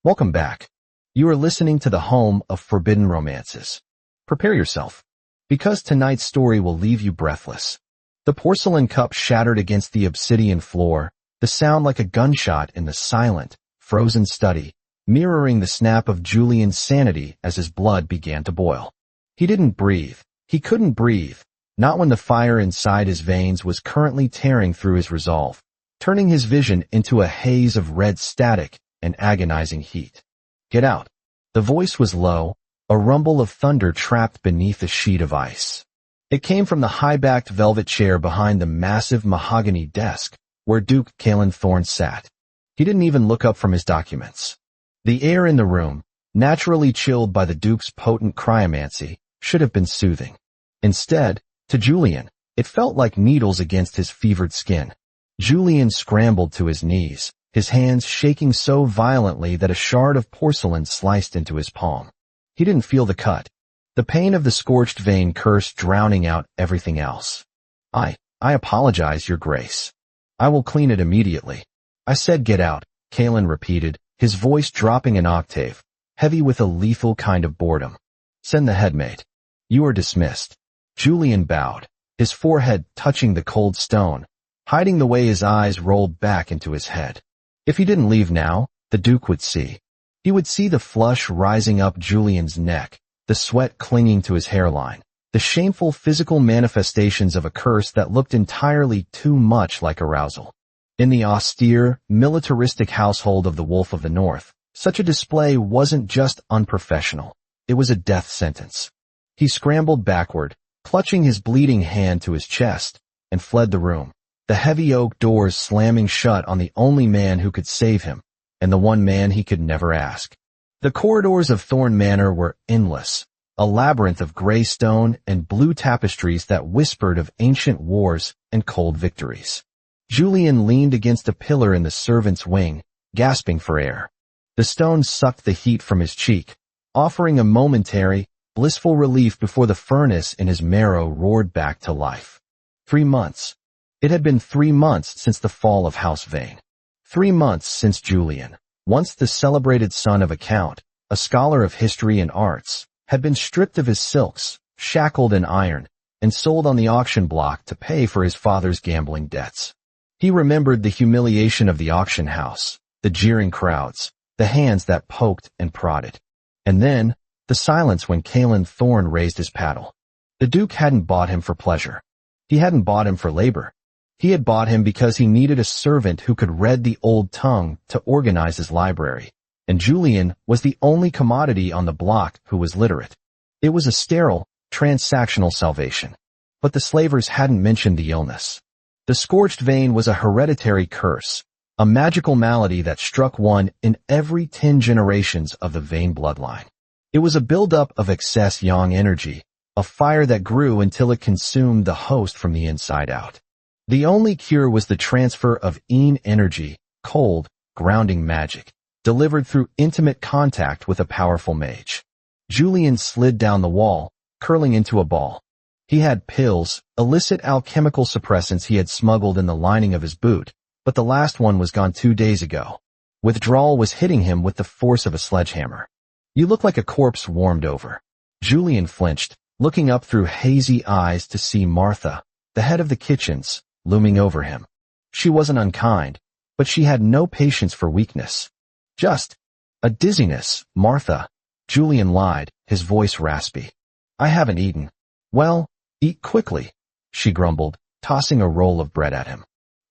Welcome back. You are listening to the home of forbidden romances. Prepare yourself, because tonight's story will leave you breathless. The porcelain cup shattered against the obsidian floor, the sound like a gunshot in the silent, frozen study, mirroring the snap of Julian's sanity as his blood began to boil. He didn't breathe. He couldn't breathe, not when the fire inside his veins was currently tearing through his resolve, turning his vision into a haze of red static and agonizing heat. Get out. The voice was low, a rumble of thunder trapped beneath a sheet of ice. It came from the high-backed velvet chair behind the massive mahogany desk where Duke Kalen Thorne sat. He didn't even look up from his documents. The air in the room, naturally chilled by the Duke's potent cryomancy, should have been soothing. Instead, to Julian, it felt like needles against his fevered skin. Julian scrambled to his knees, his hands shaking so violently that a shard of porcelain sliced into his palm. He didn't feel the cut, the pain of the scorched vein curse drowning out everything else. I apologize, Your Grace. I will clean it immediately. I said get out, Kalen repeated, his voice dropping an octave, heavy with a lethal kind of boredom. Send the headmate. You are dismissed. Julian bowed, his forehead touching the cold stone, hiding the way his eyes rolled back into his head. If he didn't leave now, the Duke would see. He would see the flush rising up Julian's neck, the sweat clinging to his hairline, the shameful physical manifestations of a curse that looked entirely too much like arousal. In the austere, militaristic household of the Wolf of the North, such a display wasn't just unprofessional. It was a death sentence. He scrambled backward, clutching his bleeding hand to his chest, and fled the room, the heavy oak doors slamming shut on the only man who could save him, and the one man he could never ask. The corridors of Thorne Manor were endless, a labyrinth of gray stone and blue tapestries that whispered of ancient wars and cold victories. Julian leaned against a pillar in the servants' wing, gasping for air. The stone sucked the heat from his cheek, offering a momentary, blissful relief before the furnace in his marrow roared back to life. 3 months. It had been 3 months since the fall of House Vane. 3 months since Julian, once the celebrated son of a count, a scholar of history and arts, had been stripped of his silks, shackled in iron, and sold on the auction block to pay for his father's gambling debts. He remembered the humiliation of the auction house, the jeering crowds, the hands that poked and prodded. And then, the silence when Kalen Thorne raised his paddle. The Duke hadn't bought him for pleasure. He hadn't bought him for labor. He had bought him because he needed a servant who could read the old tongue to organize his library, and Julian was the only commodity on the block who was literate. It was a sterile, transactional salvation. But the slavers hadn't mentioned the illness. The scorched vein was a hereditary curse, a magical malady that struck one in every 10 generations of the Vane bloodline. It was a buildup of excess yang energy, a fire that grew until it consumed the host from the inside out. The only cure was the transfer of yin energy, cold, grounding magic, delivered through intimate contact with a powerful mage. Julian slid down the wall, curling into a ball. He had pills, illicit alchemical suppressants he had smuggled in the lining of his boot, but the last one was gone 2 days ago. Withdrawal was hitting him with the force of a sledgehammer. You look like a corpse warmed over. Julian flinched, looking up through hazy eyes to see Martha, the head of the kitchens, looming over him. She wasn't unkind, but she had no patience for weakness. Just a dizziness, Martha. Julian lied, his voice raspy. I haven't eaten. Well, eat quickly, she grumbled, tossing a roll of bread at him.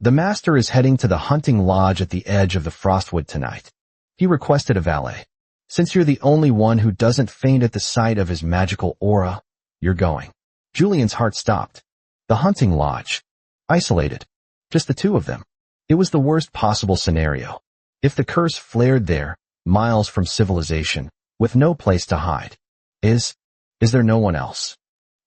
The master is heading to the hunting lodge at the edge of the Frostwood tonight. He requested a valet. Since you're the only one who doesn't faint at the sight of his magical aura, you're going. Julian's heart stopped. The hunting lodge. Isolated. Just the two of them. It was the worst possible scenario. If the curse flared there, miles from civilization, with no place to hide. Is there no one else?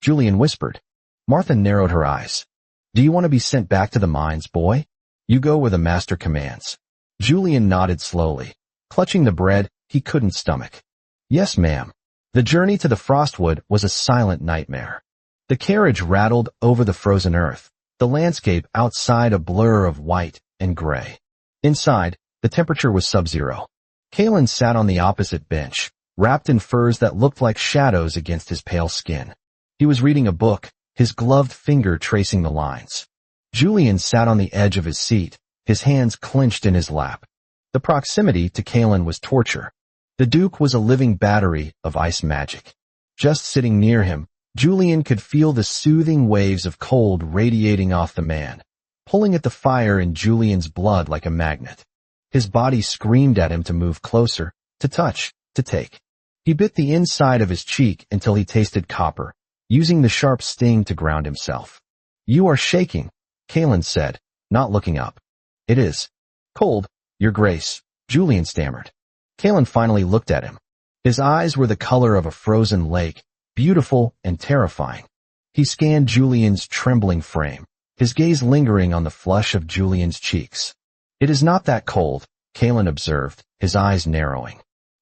Julian whispered. Martha narrowed her eyes. Do you want to be sent back to the mines, boy? You go where the master commands. Julian nodded slowly, clutching the bread he couldn't stomach. Yes, ma'am. The journey to the Frostwood was a silent nightmare. The carriage rattled over the frozen earth, the landscape outside a blur of white and gray. Inside, the temperature was sub-zero. Kalen sat on the opposite bench, wrapped in furs that looked like shadows against his pale skin. He was reading a book, his gloved finger tracing the lines. Julian sat on the edge of his seat, his hands clenched in his lap. The proximity to Kalen was torture. The Duke was a living battery of ice magic. Just sitting near him, Julian could feel the soothing waves of cold radiating off the man, pulling at the fire in Julian's blood like a magnet. His body screamed at him to move closer, to touch, to take. He bit the inside of his cheek until he tasted copper, using the sharp sting to ground himself. "You are shaking," Kalen said, not looking up. "It is cold, Your Grace," Julian stammered. Kalen finally looked at him. His eyes were the color of a frozen lake, beautiful and terrifying. He scanned Julian's trembling frame, his gaze lingering on the flush of Julian's cheeks. "It is not that cold," Kalen observed, his eyes narrowing.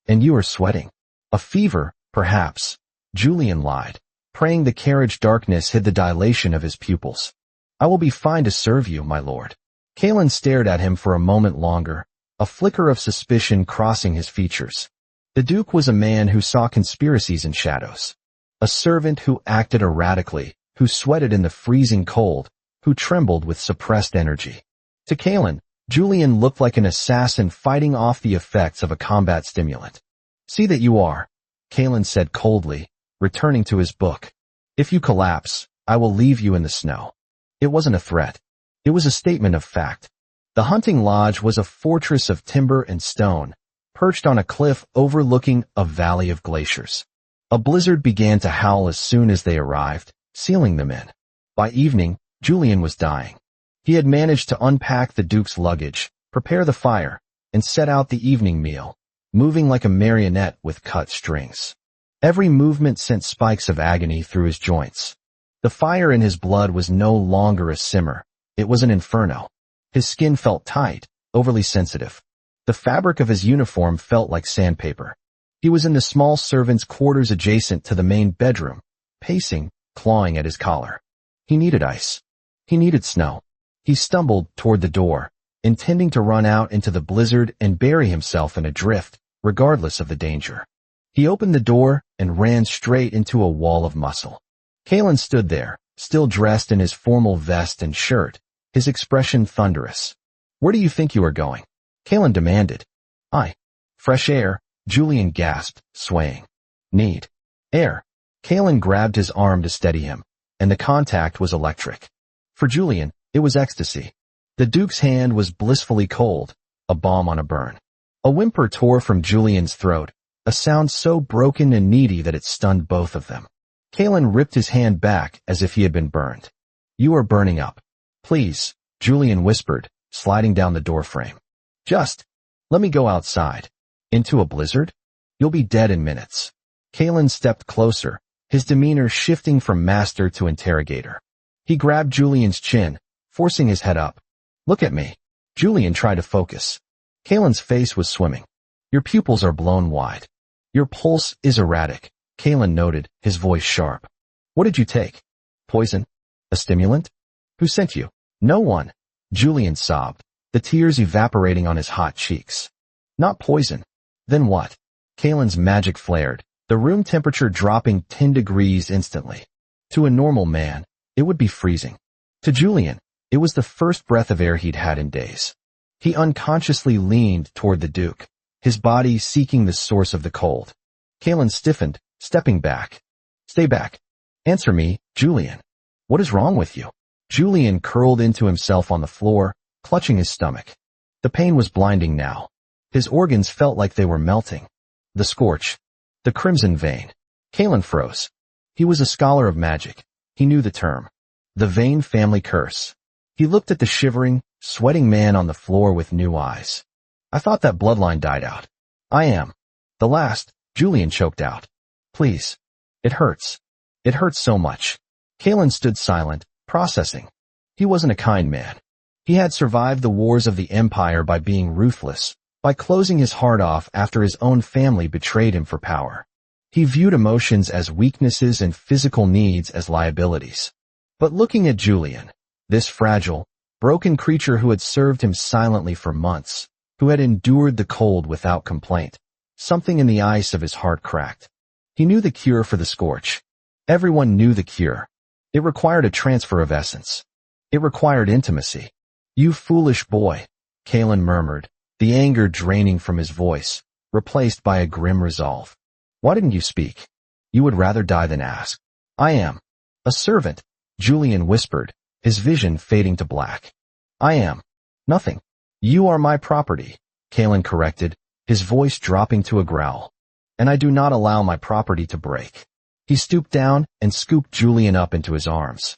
"And you are sweating." "A fever, perhaps," Julian lied, praying the carriage darkness hid the dilation of his pupils. "I will be fine to serve you, my lord." Kalen stared at him for a moment longer, a flicker of suspicion crossing his features. The Duke was a man who saw conspiracies in shadows. A servant who acted erratically, who sweated in the freezing cold, who trembled with suppressed energy. To Kalen, Julian looked like an assassin fighting off the effects of a combat stimulant. "See that you are," Kalen said coldly, returning to his book. "If you collapse, I will leave you in the snow." It wasn't a threat. It was a statement of fact. The hunting lodge was a fortress of timber and stone, perched on a cliff overlooking a valley of glaciers. A blizzard began to howl as soon as they arrived, sealing them in. By evening, Julian was dying. He had managed to unpack the Duke's luggage, prepare the fire, and set out the evening meal, moving like a marionette with cut strings. Every movement sent spikes of agony through his joints. The fire in his blood was no longer a simmer. It was an inferno. His skin felt tight, overly sensitive. The fabric of his uniform felt like sandpaper. He was in the small servants' quarters adjacent to the main bedroom, pacing, clawing at his collar. He needed ice. He needed snow. He stumbled toward the door, intending to run out into the blizzard and bury himself in a drift, regardless of the danger. He opened the door and ran straight into a wall of muscle. Kalen stood there, still dressed in his formal vest and shirt, his expression thunderous. "Where do you think you are going?" Kalen demanded. Fresh air," Julian gasped, swaying. "Need air." Kalen grabbed his arm to steady him, and the contact was electric. For Julian, it was ecstasy. The Duke's hand was blissfully cold, a balm on a burn. A whimper tore from Julian's throat, a sound so broken and needy that it stunned both of them. Kalen ripped his hand back as if he had been burned. "You are burning up. Please," Julian whispered, sliding down the doorframe. "Just let me go outside." "Into a blizzard? You'll be dead in minutes." Kalen stepped closer, his demeanor shifting from master to interrogator. He grabbed Julian's chin, forcing his head up. "Look at me." Julian tried to focus. Kalen's face was swimming. "Your pupils are blown wide. Your pulse is erratic," Kalen noted, his voice sharp. "What did you take? Poison? A stimulant? Who sent you?" "No one," Julian sobbed, the tears evaporating on his hot cheeks. "Not poison. Then what?" Kalen's magic flared, the room temperature dropping 10 degrees instantly. To a normal man, it would be freezing. To Julian, it was the first breath of air he'd had in days. He unconsciously leaned toward the Duke, his body seeking the source of the cold. Kalen stiffened, stepping back. "Stay back. Answer me, Julian. What is wrong with you?" Julian curled into himself on the floor, clutching his stomach. The pain was blinding now. His organs felt like they were melting. The scorch. The crimson vein. Kalen froze. He was a scholar of magic. He knew the term. The Vane family curse. He looked at the shivering, sweating man on the floor with new eyes. "I thought that bloodline died out." "I am the last," Julian choked out. "Please. It hurts. It hurts so much." Kalen stood silent, processing. He wasn't a kind man. He had survived the wars of the Empire by being ruthless, by closing his heart off after his own family betrayed him for power. He viewed emotions as weaknesses and physical needs as liabilities. But looking at Julian, this fragile, broken creature who had served him silently for months, who had endured the cold without complaint. Something in the ice of his heart cracked. He knew the cure for the scorch. Everyone knew the cure. It required a transfer of essence. It required intimacy. "You foolish boy," Kalen murmured, the anger draining from his voice, replaced by a grim resolve. "Why didn't you speak? You would rather die than ask." "I am a servant," Julian whispered, his vision fading to black. "I am nothing." "You are my property," Kalen corrected, his voice dropping to a growl. "And I do not allow my property to break." He stooped down and scooped Julian up into his arms.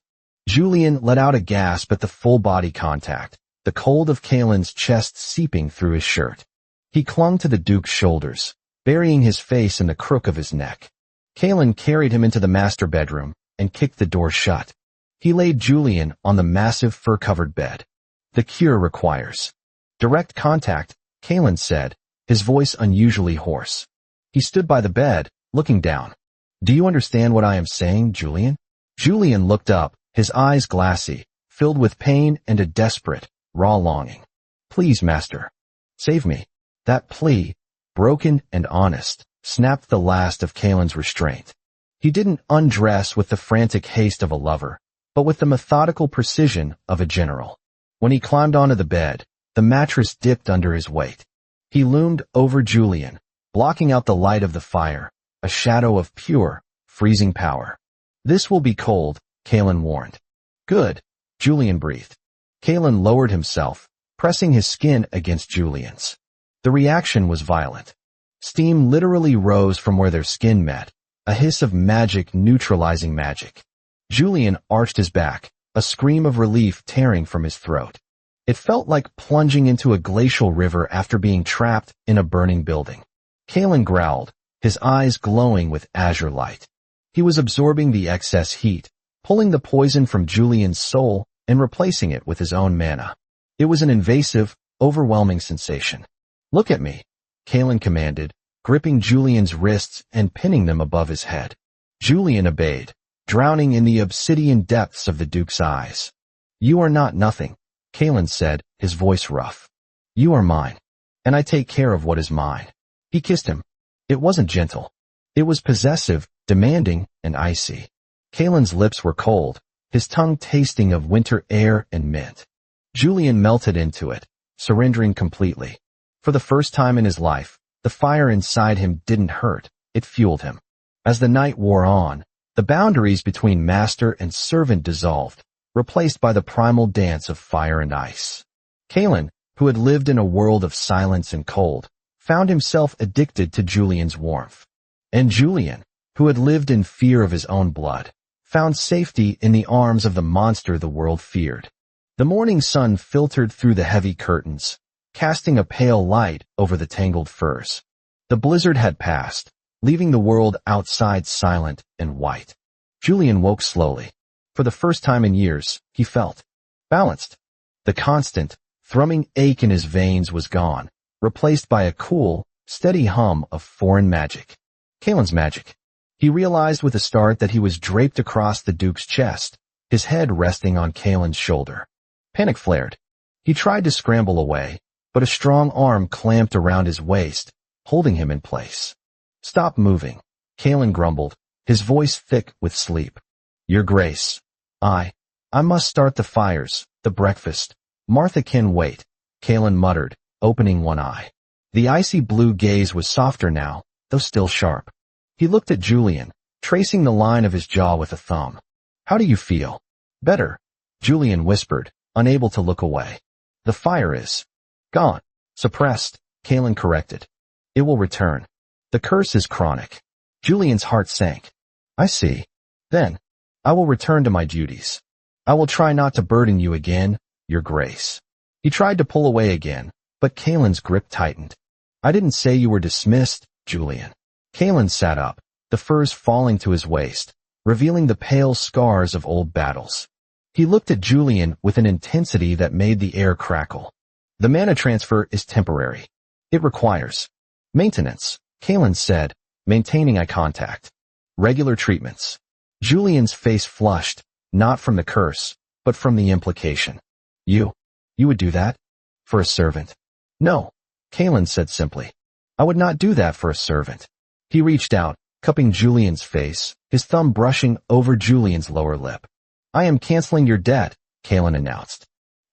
Julian let out a gasp at the full body contact, the cold of Kalen's chest seeping through his shirt. He clung to the Duke's shoulders, burying his face in the crook of his neck. Kalen carried him into the master bedroom and kicked the door shut. He laid Julian on the massive fur-covered bed. "The cure requires direct contact," Kalen said, his voice unusually hoarse. He stood by the bed, looking down. "Do you understand what I am saying, Julian?" Julian looked up, his eyes glassy, filled with pain and a desperate, raw longing. "Please, master. Save me." That plea, broken and honest, snapped the last of Kalen's restraint. He didn't undress with the frantic haste of a lover, but with the methodical precision of a general. When he climbed onto the bed, the mattress dipped under his weight. He loomed over Julian, blocking out the light of the fire, a shadow of pure, freezing power. "This will be cold," Kalen warned. "Good," Julian breathed. Kalen lowered himself, pressing his skin against Julian's. The reaction was violent. Steam literally rose from where their skin met, a hiss of magic neutralizing magic. Julian arched his back, a scream of relief tearing from his throat. It felt like plunging into a glacial river after being trapped in a burning building. Kalen growled, his eyes glowing with azure light. He was absorbing the excess heat, pulling the poison from Julian's soul and replacing it with his own mana. It was an invasive, overwhelming sensation. "Look at me," Kalen commanded, gripping Julian's wrists and pinning them above his head. Julian obeyed, drowning in the obsidian depths of the Duke's eyes. "You are not nothing," Kalen said, his voice rough. "You are mine, and I take care of what is mine." He kissed him. It wasn't gentle. It was possessive, demanding, and icy. Kalen's lips were cold, his tongue tasting of winter air and mint. Julian melted into it, surrendering completely. For the first time in his life, the fire inside him didn't hurt, it fueled him. As the night wore on, the boundaries between master and servant dissolved, replaced by the primal dance of fire and ice. Kalen, who had lived in a world of silence and cold, found himself addicted to Julian's warmth. And Julian, who had lived in fear of his own blood, found safety in the arms of the monster the world feared. The morning sun filtered through the heavy curtains, casting a pale light over the tangled furs. The blizzard had passed, leaving the world outside silent and white. Julian woke slowly. For the first time in years, he felt balanced. The constant, thrumming ache in his veins was gone, replaced by a cool, steady hum of foreign magic. Kalen's magic. He realized with a start that he was draped across the Duke's chest, his head resting on Kalen's shoulder. Panic flared. He tried to scramble away, but a strong arm clamped around his waist, holding him in place. "Stop moving," Kalen grumbled, his voice thick with sleep. "Your Grace. I must start the fires, the breakfast. Martha can wait," Kalen muttered, opening one eye. The icy blue gaze was softer now, though still sharp. He looked at Julian, tracing the line of his jaw with a thumb. "How do you feel?" "Better," Julian whispered, unable to look away. "The fire is gone." "Suppressed," Kalen corrected. "It will return. The curse is chronic." Julian's heart sank. "I see. Then, I will return to my duties. I will try not to burden you again, Your Grace." He tried to pull away again, but Kalen's grip tightened. "I didn't say you were dismissed, Julian." Kalen sat up, the furs falling to his waist, revealing the pale scars of old battles. He looked at Julian with an intensity that made the air crackle. "The mana transfer is temporary. It requires maintenance," Kalen said, maintaining eye contact. "Regular treatments." Julian's face flushed, not from the curse, but from the implication. You would do that? For a servant?" "No," Kalen said simply. I would not do that for a servant. He reached out, cupping Julian's face, his thumb brushing over Julian's lower lip. I am canceling your debt, Kalen announced.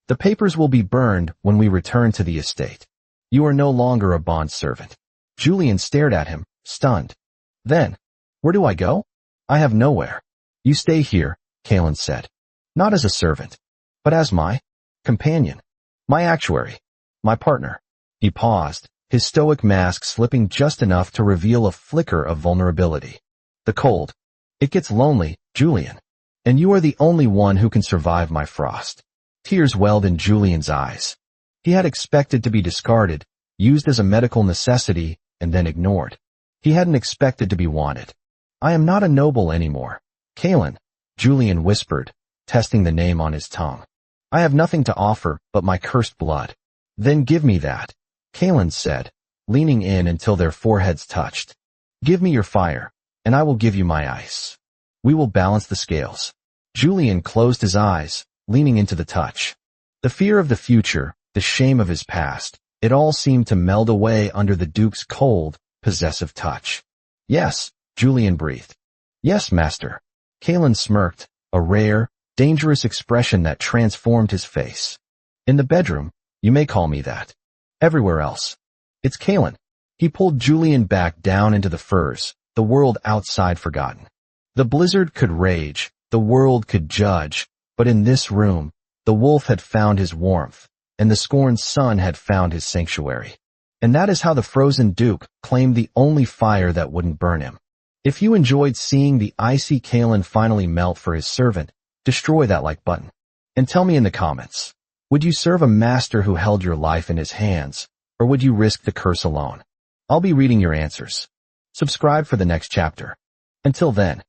The papers will be burned when we return to the estate. You are no longer a bond servant. Julian stared at him, stunned. Then, where do I go? I have nowhere. You stay here, Kalen said. Not as a servant, but as my companion, my actuary, my partner. He paused, his stoic mask slipping just enough to reveal a flicker of vulnerability. The cold. It gets lonely, Julian. And you are the only one who can survive my frost. Tears welled in Julian's eyes. He had expected to be discarded, used as a medical necessity, and then ignored. He hadn't expected to be wanted. I am not a noble anymore. Kalen, Julian whispered, testing the name on his tongue. I have nothing to offer but my cursed blood. Then give me that, Kalen said, leaning in until their foreheads touched. Give me your fire, and I will give you my ice. We will balance the scales. Julian closed his eyes, leaning into the touch. The fear of the future, the shame of his past, it all seemed to meld away under the Duke's cold, possessive touch. Yes, Julian breathed. Yes, master. Kalen smirked, a rare, dangerous expression that transformed his face. In the bedroom, you may call me that. Everywhere else. It's Kalen. He pulled Julian back down into the furs, the world outside forgotten. The blizzard could rage, the world could judge, but in this room, the wolf had found his warmth, and the scorned sun had found his sanctuary. And that is how the frozen Duke claimed the only fire that wouldn't burn him. If you enjoyed seeing the icy Kalen finally melt for his servant, destroy that like button. And tell me in the comments, would you serve a master who held your life in his hands, or would you risk the curse alone? I'll be reading your answers. Subscribe for the next chapter. Until then,